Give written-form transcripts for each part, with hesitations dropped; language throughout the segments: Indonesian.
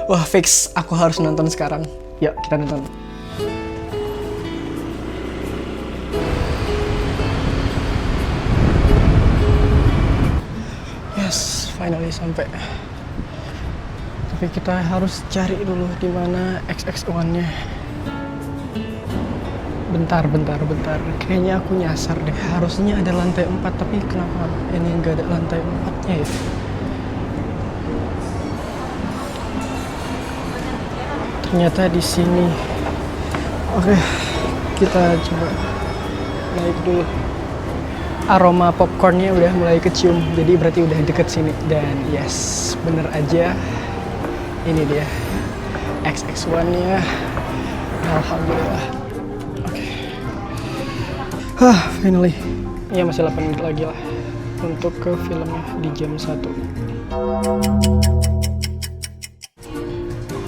Wah, fix. Aku harus nonton sekarang. Yuk, kita nonton. Yes, finally sampai. Tapi kita harus cari dulu di mana XX1-nya. Bentar. Kayaknya aku nyasar deh. Harusnya ada lantai 4, tapi kenapa ini nggak ada lantai 4-nya ya? Ternyata di sini. Oke, kita coba naik dulu. Aroma popcornnya udah mulai kecium, jadi berarti udah deket sini. Dan yes, bener aja. Ini dia XX1-nya. Alhamdulillah. Finally. Ya masih 8 menit lagi lah untuk ke filmnya di jam 1.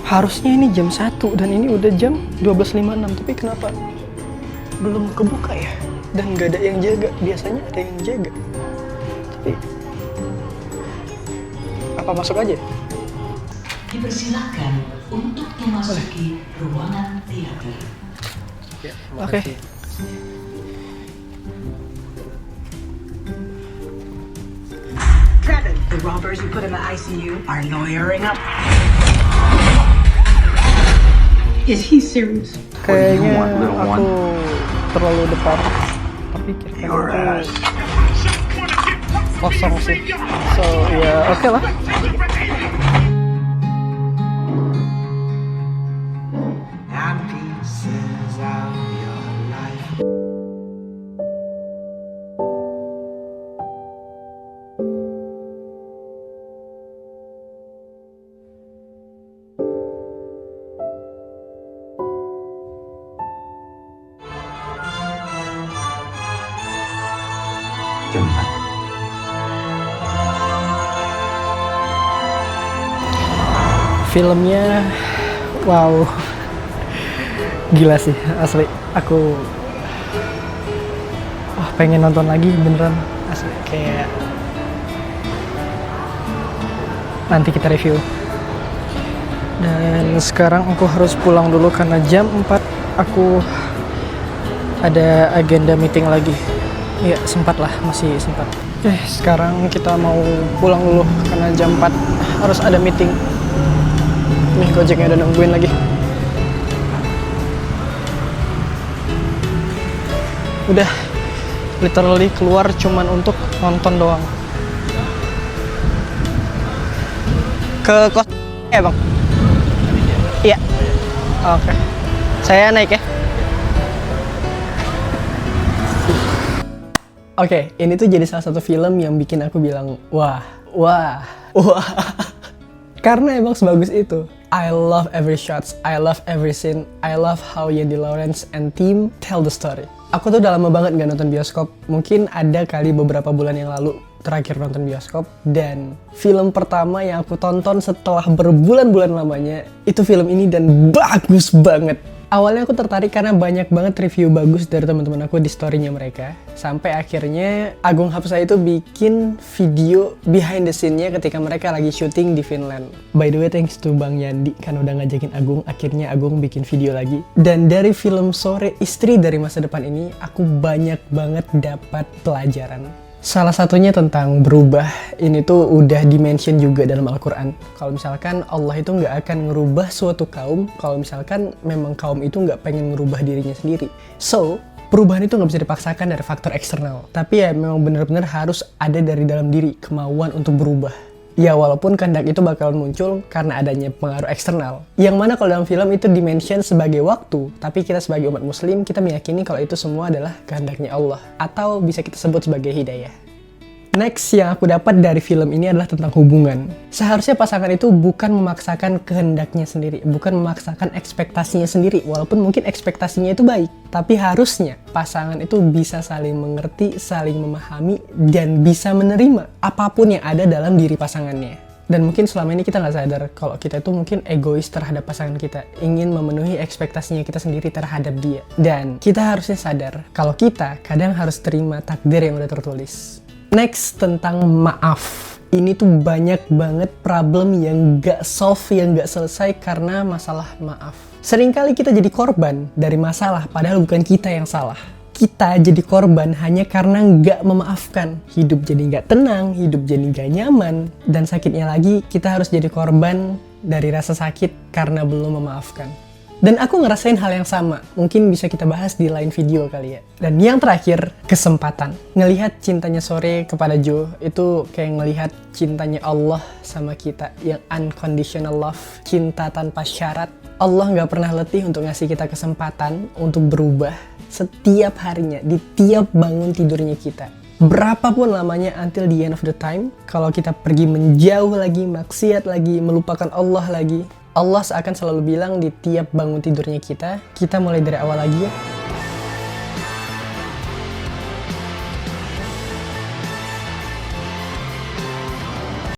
Harusnya ini jam 1 dan ini udah jam 12.56, tapi kenapa belum kebuka ya? Dan nggak ada yang jaga. Biasanya ada yang jaga. Tapi apa masuk aja? Dipersilakan untuk memasuki ruangan teater. Ya, oke. The robbers you put in the ICU are lawyering up. Is he serious? Kayaknya aku terlalu depan. Tapi kira-kira itu kosong sih. So ya oke lah. Filmnya wow, gila sih asli. Aku pengen nonton lagi beneran asli. Kayak nanti kita review. Dan sekarang aku harus pulang dulu karena jam 4 aku ada agenda meeting lagi. Ya sempat lah, masih sempat. Oke, sekarang kita mau pulang dulu karena jam 4 harus ada meeting. Nih Gojeknya udah nungguin lagi. Udah literally keluar cuman untuk nonton doang. Ke kos ya bang? Iya. Oke. Saya naik ya. Oke, ini tuh jadi salah satu film yang bikin aku bilang wah. Karena emang sebagus itu. I love every shots, I love every scene, I love how Yandi Lawrence and team tell the story. Aku tuh udah lama banget gak nonton bioskop. Mungkin ada kali beberapa bulan yang lalu terakhir nonton bioskop. Dan film pertama yang aku tonton setelah berbulan-bulan lamanya itu film ini dan bagus banget. Awalnya aku tertarik karena banyak banget review bagus dari teman-teman aku di story-nya mereka. Sampai akhirnya Agung Hapsah itu bikin video behind the scene-nya ketika mereka lagi syuting di Finland. By the way, thanks to Bang Yandi karena udah ngajakin Agung. Akhirnya Agung bikin video lagi. Dan dari film Sore Istri dari Masa Depan ini, aku banyak banget dapat pelajaran. Salah satunya tentang berubah. Ini tuh udah dimention juga dalam Al-Quran. Kalau misalkan Allah itu nggak akan ngerubah suatu kaum kalau misalkan memang kaum itu nggak pengen ngerubah dirinya sendiri. So, perubahan itu nggak bisa dipaksakan dari faktor eksternal. Tapi ya memang benar-benar harus ada dari dalam diri, kemauan untuk berubah. Ya walaupun kehendak itu bakalan muncul karena adanya pengaruh eksternal. Yang mana kalau dalam film itu dimention sebagai waktu, tapi kita sebagai umat muslim, kita meyakini kalau itu semua adalah kehendaknya Allah. Atau bisa kita sebut sebagai hidayah. Next yang aku dapat dari film ini adalah tentang hubungan. Seharusnya pasangan itu bukan memaksakan kehendaknya sendiri, bukan memaksakan ekspektasinya sendiri, walaupun mungkin ekspektasinya itu baik. Tapi harusnya pasangan itu bisa saling mengerti, saling memahami, dan bisa menerima apapun yang ada dalam diri pasangannya. Dan mungkin selama ini kita nggak sadar kalau kita itu mungkin egois terhadap pasangan kita, ingin memenuhi ekspektasinya kita sendiri terhadap dia. Dan kita harusnya sadar kalau kita kadang harus terima takdir yang udah tertulis. Next, tentang maaf. Ini tuh banyak banget problem yang gak solve, yang gak selesai karena masalah maaf. Seringkali kita jadi korban dari masalah, padahal bukan kita yang salah. Kita jadi korban hanya karena gak memaafkan. Hidup jadi gak tenang, hidup jadi gak nyaman. Dan sakitnya lagi, kita harus jadi korban dari rasa sakit karena belum memaafkan. Dan aku ngerasain hal yang sama. Mungkin bisa kita bahas di lain video kali ya. Dan yang terakhir, kesempatan. Ngelihat cintanya Sore kepada Joe, itu kayak ngelihat cintanya Allah sama kita. Yang unconditional love, cinta tanpa syarat. Allah gak pernah letih untuk ngasih kita kesempatan untuk berubah setiap harinya, di tiap bangun tidurnya kita. Berapapun lamanya until the end of the time, kalau kita pergi menjauh lagi, maksiat lagi, melupakan Allah lagi, Allah seakan selalu bilang di tiap bangun tidurnya kita mulai dari awal lagi ya.